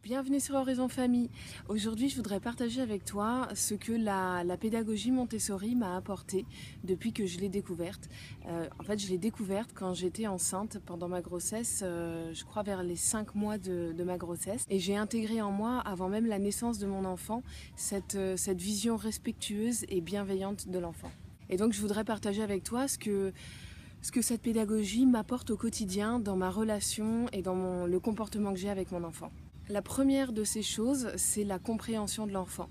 Bienvenue sur Horizon Famille. Aujourd'hui, je voudrais partager avec toi ce que la pédagogie Montessori m'a apporté depuis que je l'ai découverte. En fait, je l'ai découverte quand j'étais enceinte pendant ma grossesse, je crois vers les 5 mois de ma grossesse. Et j'ai intégré en moi, avant même la naissance de mon enfant, cette vision respectueuse et bienveillante de l'enfant. Et donc, je voudrais partager avec toi ce que cette pédagogie m'apporte au quotidien dans ma relation et dans le comportement que j'ai avec mon enfant. La première de ces choses, c'est la compréhension de l'enfant.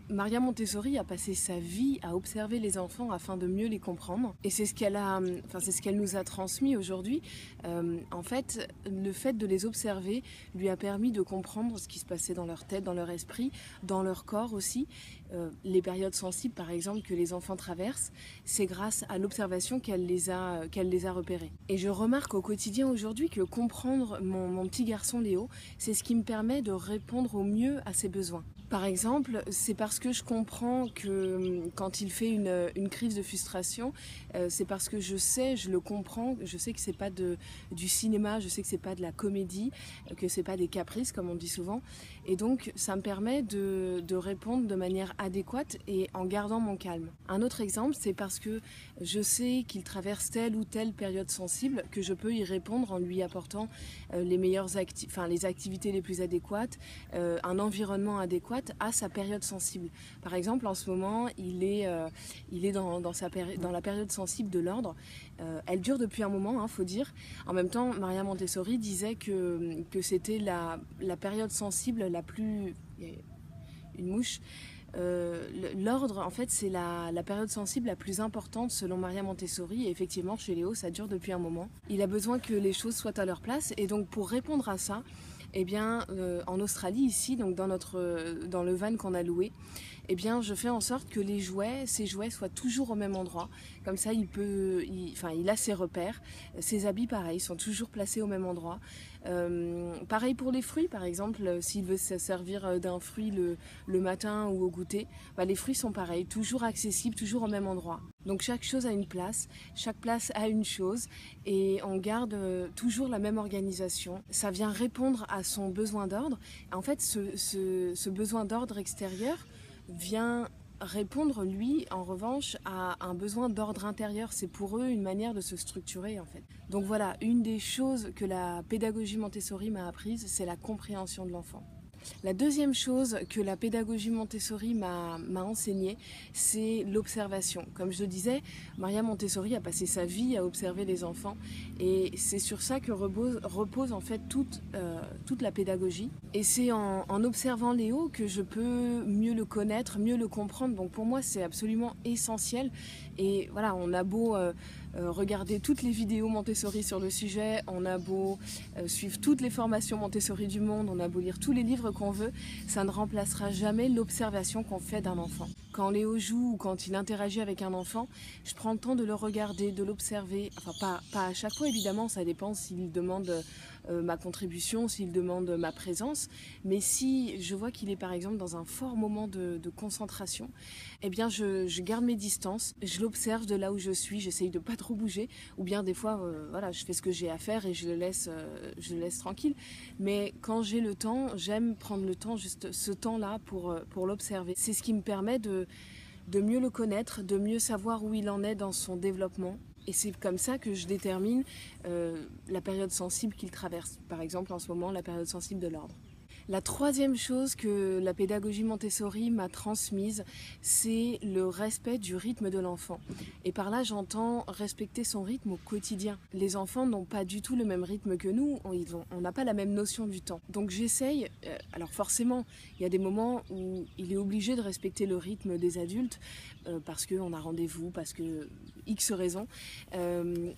Maria Montessori a passé sa vie à observer les enfants afin de mieux les comprendre. Et c'est ce qu'elle nous a transmis aujourd'hui. En fait, le fait de les observer lui a permis de comprendre ce qui se passait dans leur tête, dans leur esprit, dans leur corps aussi. Les périodes sensibles, par exemple, que les enfants traversent, c'est grâce à l'observation qu'elle les a repérées. Et je remarque au quotidien aujourd'hui que comprendre mon petit garçon Léo, c'est ce qui me permet de répondre au mieux à ses besoins. Par exemple, c'est parce que je comprends que quand il fait une crise de frustration, c'est parce que je le comprends, je sais que c'est pas du cinéma, je sais que c'est pas de la comédie, que c'est pas des caprices comme on dit souvent. Et donc, ça me permet de répondre de manière adéquate et en gardant mon calme. Un autre exemple, c'est parce que je sais qu'il traverse telle ou telle période sensible que je peux y répondre en lui apportant les activités les plus adéquates, un environnement adéquat à sa période sensible. Par exemple, en ce moment, il est dans la période sensible de l'ordre. Elle dure depuis un moment, faut dire. En même temps, Maria Montessori disait que c'était la période sensible la plus... Une mouche. L'ordre, en fait, c'est la période sensible la plus importante selon Maria Montessori. Et effectivement, chez Léo, ça dure depuis un moment. Il a besoin que les choses soient à leur place. Et donc, pour répondre à ça, eh bien, en Australie, ici, donc dans le van qu'on a loué, eh bien, je fais en sorte que ces jouets soient toujours au même endroit. Comme ça, il a ses repères. Ses habits, pareil, sont toujours placés au même endroit. Pareil pour les fruits, par exemple, s'il veut se servir d'un fruit le matin ou au goûter, les fruits sont pareils, toujours accessibles, toujours au même endroit. Donc chaque chose a une place, chaque place a une chose et on garde toujours la même organisation. Ça vient répondre à son besoin d'ordre. En fait, ce besoin d'ordre extérieur vient répondre, lui, en revanche, à un besoin d'ordre intérieur. C'est pour eux une manière de se structurer, en fait. Donc voilà, une des choses que la pédagogie Montessori m'a apprise, c'est la compréhension de l'enfant. La deuxième chose que la pédagogie Montessori m'a enseigné, c'est l'observation. Comme je le disais, Maria Montessori a passé sa vie à observer les enfants et c'est sur ça que repose en fait toute la pédagogie. Et c'est en observant Léo que je peux mieux le connaître, mieux le comprendre. Donc pour moi, c'est absolument essentiel. Et voilà, on a beau regarder toutes les vidéos Montessori sur le sujet, on a beau suivre toutes les formations Montessori du monde, on a beau lire tous les livres qu'on veut, ça ne remplacera jamais l'observation qu'on fait d'un enfant. Quand Léo joue ou quand il interagit avec un enfant, je prends le temps de le regarder, de l'observer. Enfin, pas à chaque fois évidemment, ça dépend s'il demande ma contribution, s'il demande ma présence. Mais si je vois qu'il est par exemple dans un fort moment de concentration, eh bien je garde mes distances, je l'observe de là où je suis, j'essaye de pas trop bouger, ou bien des fois je fais ce que j'ai à faire et je le laisse tranquille. Mais quand j'ai le temps, j'aime prendre le temps, juste ce temps-là pour l'observer. C'est ce qui me permet de mieux le connaître, de mieux savoir où il en est dans son développement. Et c'est comme ça que je détermine la période sensible qu'il traverse. Par exemple, en ce moment, la période sensible de l'ordre. La troisième chose que la pédagogie Montessori m'a transmise, c'est le respect du rythme de l'enfant. Et par là, j'entends respecter son rythme au quotidien. Les enfants n'ont pas du tout le même rythme que nous, on n'a pas la même notion du temps. Donc j'essaye, alors forcément, il y a des moments où il est obligé de respecter le rythme des adultes, parce qu'on a rendez-vous, parce que X raisons.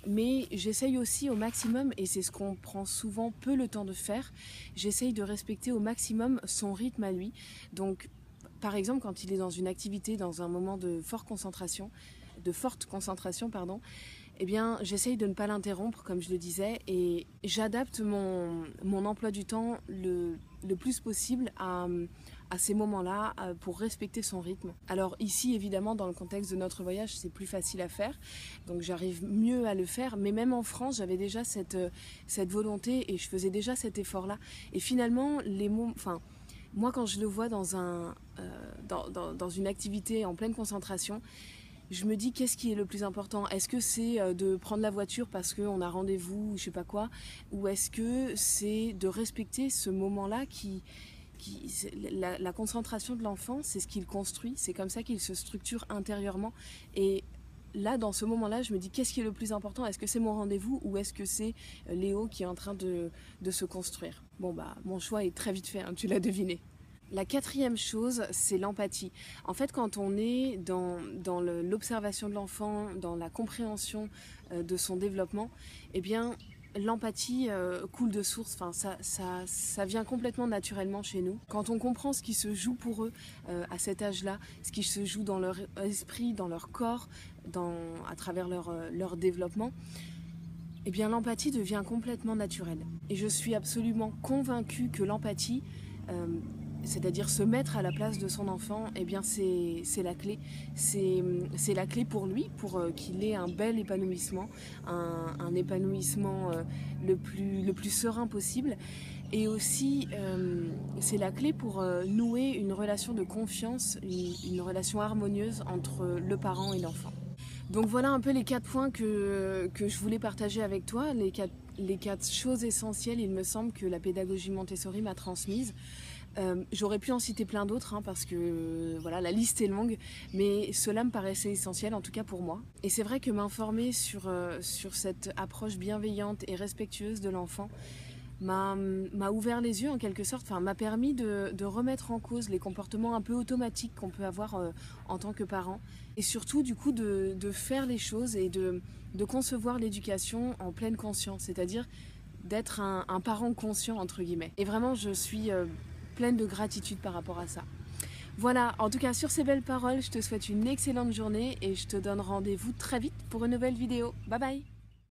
Mais j'essaye aussi au maximum, et c'est ce qu'on prend souvent peu le temps de faire, j'essaye de respecter au maximum son rythme à lui. Donc, par exemple, quand il est dans une activité, dans un moment de forte concentration, eh bien, j'essaye de ne pas l'interrompre, comme je le disais, et j'adapte mon emploi du temps le plus possible à ces moments-là pour respecter son rythme. Alors ici, évidemment, dans le contexte de notre voyage, c'est plus facile à faire, donc j'arrive mieux à le faire, mais même en France, j'avais déjà cette volonté et je faisais déjà cet effort-là. Et finalement, moi, quand je le vois dans une activité en pleine concentration, je me dis qu'est-ce qui est le plus important? Est-ce que c'est de prendre la voiture parce qu'on a rendez-vous ou je sais pas quoi? Ou est-ce que c'est de respecter ce moment-là la concentration de l'enfant, c'est ce qu'il construit, c'est comme ça qu'il se structure intérieurement. Et là, dans ce moment-là, je me dis qu'est-ce qui est le plus important? Est-ce que c'est mon rendez-vous ou est-ce que c'est Léo qui est en train de se construire? Bon bah, mon choix est très vite fait, hein, tu l'as deviné. La quatrième chose, c'est l'empathie. En fait, quand on est dans l'observation de l'enfant, dans la compréhension de son développement, eh bien, l'empathie coule de source. Enfin, ça vient complètement naturellement chez nous. Quand on comprend ce qui se joue pour eux à cet âge-là, ce qui se joue dans leur esprit, dans leur corps, à travers leur développement, eh bien, l'empathie devient complètement naturelle. Et je suis absolument convaincue que l'empathie, c'est-à-dire se mettre à la place de son enfant, eh bien c'est la clé. C'est la clé pour lui, pour qu'il ait un bel épanouissement, un épanouissement le plus serein possible. Et aussi, c'est la clé pour nouer une relation de confiance, une relation harmonieuse entre le parent et l'enfant. Donc voilà un peu les 4 points que je voulais partager avec toi, les quatre choses essentielles, il me semble, que la pédagogie Montessori m'a transmises. J'aurais pu en citer plein d'autres parce que voilà, la liste est longue, mais cela me paraissait essentiel, en tout cas pour moi. Et c'est vrai que m'informer sur cette approche bienveillante et respectueuse de l'enfant m'a ouvert les yeux en quelque sorte, enfin, m'a permis de remettre en cause les comportements un peu automatiques qu'on peut avoir en tant que parent, et surtout du coup de faire les choses et de concevoir l'éducation en pleine conscience, c'est-à-dire d'être un parent conscient entre guillemets. Et vraiment je suis pleine de gratitude par rapport à ça. Voilà, en tout cas sur ces belles paroles, je te souhaite une excellente journée et je te donne rendez-vous très vite pour une nouvelle vidéo. Bye bye!